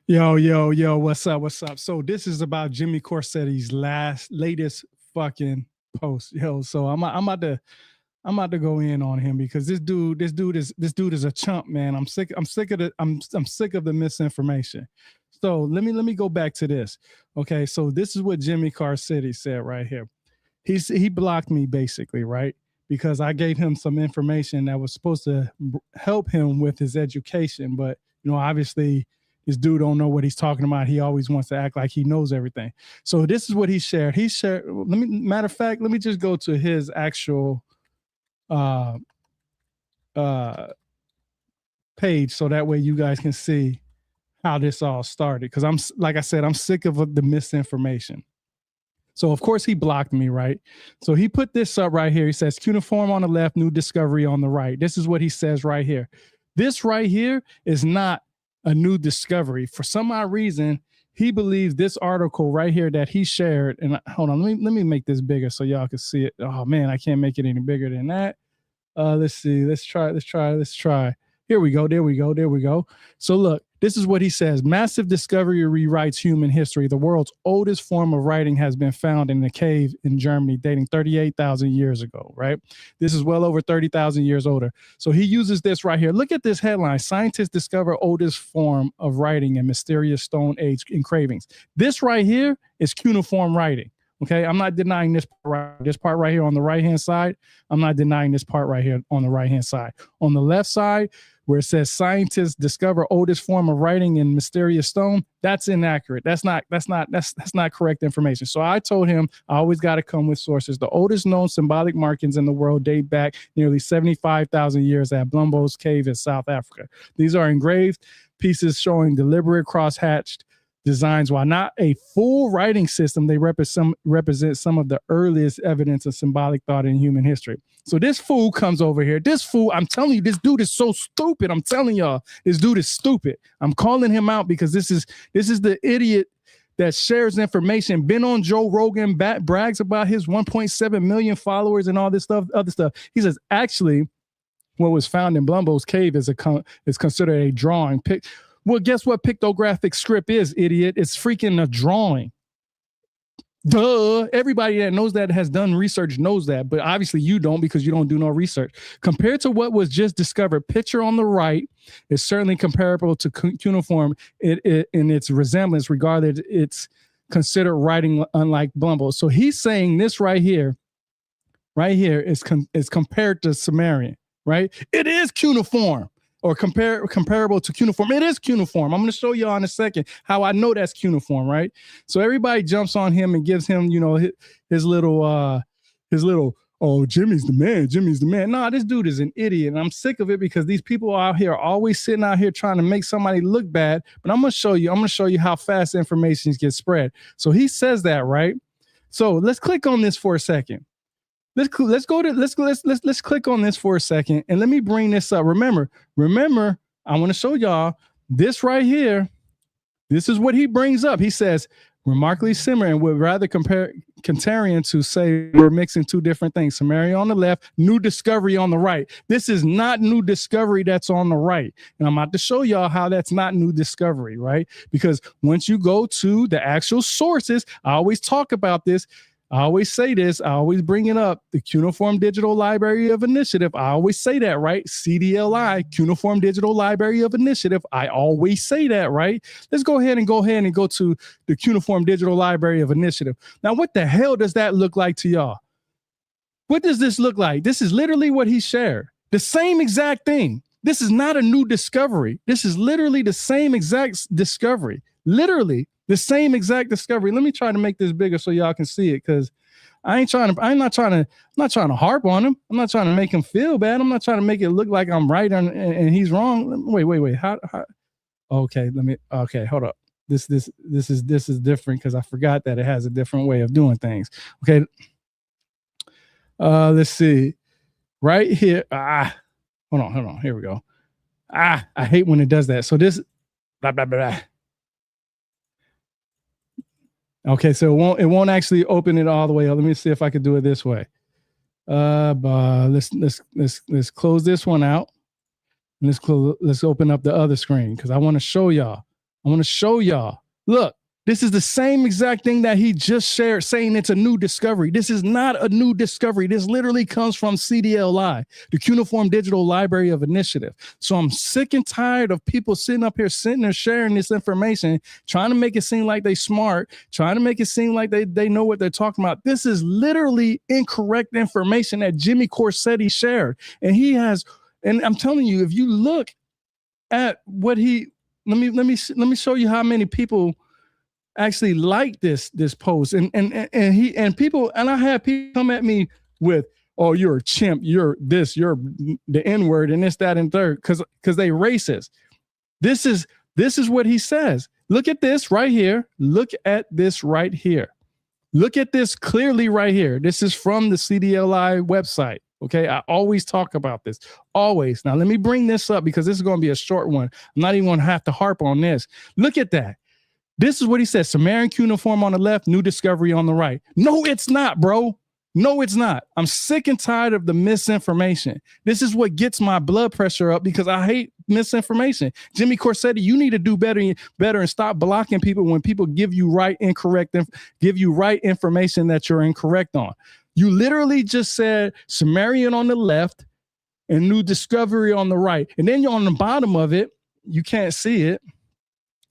Yo, what's up? What's up? So this is about Jimmy Corsetti's latest fucking post. Yo, so I'm about to go in on him because this dude is a chump, man. I'm sick of the misinformation. So let me go back to this. Okay, so this is what Jimmy Corsetti said right here. He blocked me basically, right? Because I gave him some information that was supposed to help him with his education, but obviously this dude don't know what he's talking about. He always wants to act like he knows everything. So this is what he shared. Matter of fact, let me just go to his actual uh uh page so that way you guys can see how this all started. Because like I said, I'm sick of the misinformation. So of course he blocked me, right? So he put this up right here. He says cuneiform on the left, new discovery on the right. This is what he says right here. This right here is not a new discovery. For some odd reason, he believes this article right here that he shared. And hold on, let me make this bigger so y'all can see it. Oh man, I can't make it any bigger than that. Let's see. Let's try. Here we go. There we go. So look, this is what he says. Massive discovery rewrites human history. The world's oldest form of writing has been found in a cave in Germany dating 38,000 years ago, right? This is well over 30,000 years older. So he uses this right here. Look at this headline. Scientists discover oldest form of writing in mysterious Stone Age engravings. This right here is cuneiform writing. Okay, I'm not denying this part right here on the right-hand side. I'm not denying this part right here on the right-hand side. On the left side, where it says scientists discover oldest form of writing in mysterious stone, that's inaccurate. That's not correct information. So I told him I always got to come with sources. The oldest known symbolic markings in the world date back nearly 75,000 years at Blumbo's Cave in South Africa. These are engraved pieces showing deliberate cross-hatched designs. While not a full writing system, they represent some of the earliest evidence of symbolic thought in human history. So this fool comes over here. This fool, I'm telling you, this dude is so stupid. I'm telling y'all, this dude is stupid. I'm calling him out because this is the idiot that shares information, been on Joe Rogan, brags about his 1.7 million followers and all this other stuff. He says, actually, what was found in Blumbo's Cave is considered a drawing. Well, guess what pictographic script is, idiot? It's freaking a drawing. Duh. Everybody that knows that has done research knows that, but obviously you don't because you don't do no research. Compared to what was just discovered, picture on the right is certainly comparable to cuneiform in its resemblance, regarded it's considered writing unlike Blumbo. So he's saying this right here is compared to Sumerian, right? It is cuneiform. Or comparable to cuneiform. It is cuneiform. I'm going to show y'all in a second how I know that's cuneiform, right? So everybody jumps on him and gives him, his little, oh, Jimmy's the man. Nah, this dude is an idiot. And I'm sick of it because these people out here are always sitting out here trying to make somebody look bad. But I'm going to show you how fast information gets spread. So he says that, right? So let's click on this for a second. Let's click on this for a second and let me bring this up. Remember, I want to show y'all this right here. This is what he brings up. He says, remarkably similar and would rather compare Cantarian to say we're mixing two different things. Sumerian on the left, new discovery on the right. This is not new discovery that's on the right. And I'm about to show y'all how that's not new discovery, right? Because once you go to the actual sources, I always talk about this. I always say this. I always bring it up. The Cuneiform Digital Library of Initiative. I always say that, right? CDLI, Cuneiform Digital Library of Initiative. I always say that, right? Let's go ahead and go to the Cuneiform Digital Library of Initiative. Now, what the hell does that look like to y'all? What does this look like? This is literally what he shared. The same exact thing. This is not a new discovery. This is literally the same exact discovery. Literally the same exact discovery. Let me try to make this bigger so y'all can see it, because I'm not trying to harp on him. I'm not trying to make him feel bad. I'm not trying to make it look like I'm right and he's wrong. Wait. How? Okay, hold up. This is different because I forgot that it has a different way of doing things. Okay. Let's see. Right here. Hold on. Here we go. I hate when it does that. So this blah blah blah. Okay, so it won't actually open it all the way up. Let me see if I could do it this way. Let's close this one out. Let's open up the other screen because I want to show y'all. I want to show y'all. Look, this is the same exact thing that he just shared, saying it's a new discovery. This is not a new discovery. This literally comes from CDLI, the Cuneiform Digital Library of Initiative. So I'm sick and tired of people sitting there sharing this information, trying to make it seem like they smart, trying to make it seem like they know what they're talking about. This is literally incorrect information that Jimmy Corsetti shared. And he has, and I'm telling you, if you look at what he, let me show you how many people actually like this post, and people, and I had people come at me with, oh, you're a chimp, you're this, you're the N-word, and this, that, and third, because they racist. This is what he says. Look at this right here. Look at this right here. Look at this clearly right here. This is from the CDLI website. Okay, I always talk about this, always. Now let me bring this up because this is going to be a short one. I'm not even going to have to harp on this. Look at that. This is what he says. Sumerian cuneiform on the left, new discovery on the right. No, it's not, bro. No, it's not. I'm sick and tired of the misinformation. This is what gets my blood pressure up because I hate misinformation. Jimmy Corsetti, you need to do better and stop blocking people when people give you right information that you're incorrect on. You literally just said Sumerian on the left and new discovery on the right. And then you're on the bottom of it. You can't see it.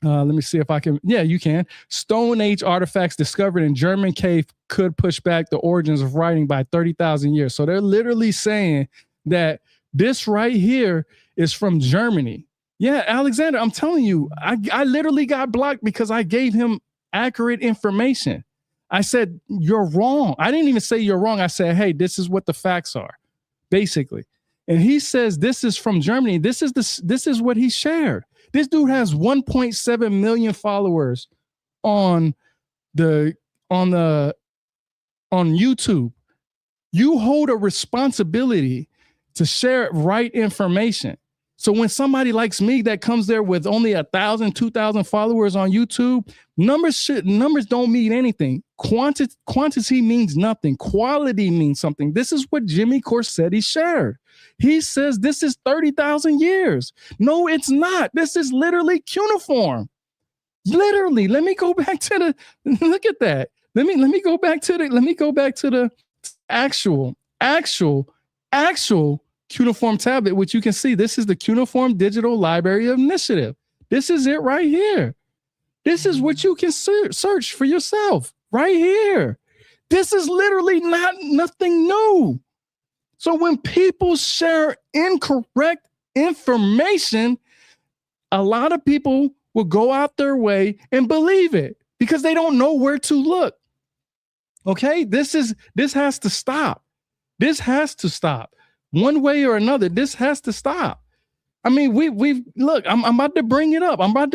Let me see if I can. Yeah, you can. Stone Age artifacts discovered in German cave could push back the origins of writing by 30,000 years. So they're literally saying that this right here is from Germany. Yeah, Alexander, I'm telling you, I literally got blocked because I gave him accurate information. I said, you're wrong. I didn't even say you're wrong. I said, hey, this is what the facts are, basically. And he says this is from Germany. This is what he shared. This dude has 1.7 million followers on YouTube. You hold a responsibility to share right information. So when somebody likes me that comes there with only 1,000, 2,000 followers on YouTube, numbers don't mean anything. Quantity means nothing. Quality means something. This is what Jimmy Corsetti shared. He says this is 30,000 years. No, it's not. This is literally cuneiform. Literally. Let me go back to look at that. Let me go back to the actual cuneiform tablet, which you can see. This is the Cuneiform Digital Library of Initiative. This is it right here. This is what you can search for yourself right here. This is literally nothing new. So when people share incorrect information, a lot of people will go out their way and believe it because they don't know where to look. Okay, this has to stop. This has to stop. One way or another, this has to stop. I mean, we've look, I'm about to bring it up. I'm about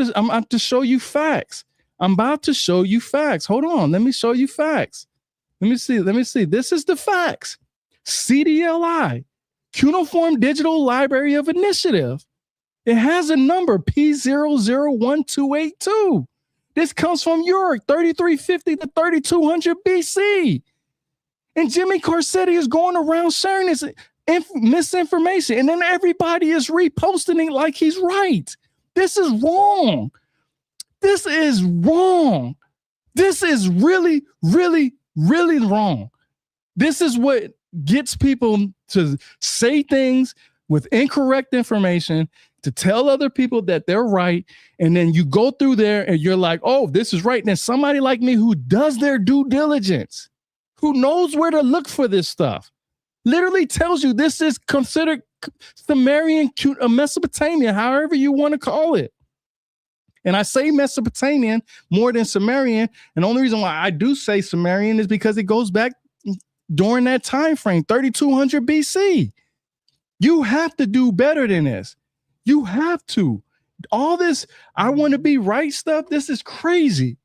to show you facts. I'm about to show you facts. Hold on, let me show you facts. Let me see. This is the facts. CDLI, Cuneiform Digital Library of Initiative. It has a number P001282. This comes from Europe, 3350 to 3200 BC. And Jimmy Corsetti is going around sharing this misinformation, and then everybody is reposting it like he's right. This is wrong. This is wrong. This is really, really, really wrong. This is what gets people to say things with incorrect information, to tell other people that they're right, and then you go through there and you're like, oh, this is right. And then somebody like me who does their due diligence, who knows where to look for this stuff, literally tells you this is considered Sumerian, Mesopotamian, however you want to call it. And I say Mesopotamian more than Sumerian. And the only reason why I do say Sumerian is because it goes back during that time frame, 3200 BC. You have to do better than this. You have to. All this, I want to be right stuff, this is crazy.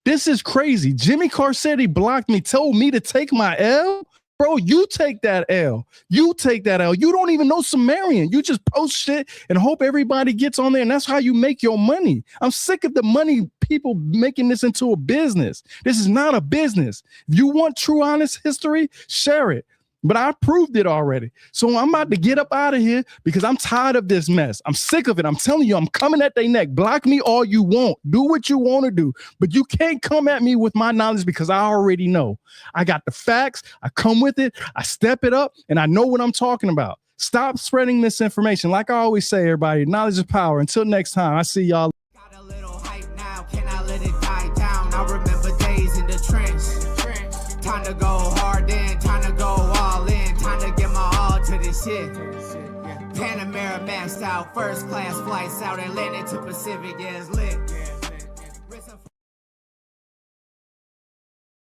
This is crazy. Jimmy Corsetti blocked me, told me to take my L. Bro, you take that L. You take that L. You don't even know Sumerian. You just post shit and hope everybody gets on there, and that's how you make your money. I'm sick of the money people making this into a business. This is not a business. If you want true, honest history, share it. but I proved it already. So I'm about to get up out of here because I'm tired of this mess. I'm sick of it. I'm telling you, I'm coming at their neck. Block me all you want. Do what you want to do, but you can't come at me with my knowledge because I already know. I got the facts. I come with it. I step it up, and I know what I'm talking about. Stop spreading misinformation. Like I always say, everybody, knowledge is power. Until next time, I see y'all. Got a little hype now, can I let it die down? I remember days in the trench. Time to go hard in, time to go all in, time to get my all to this shit. Panamera maxed out, first class flights out Atlantic to Pacific, yeah, it's lit.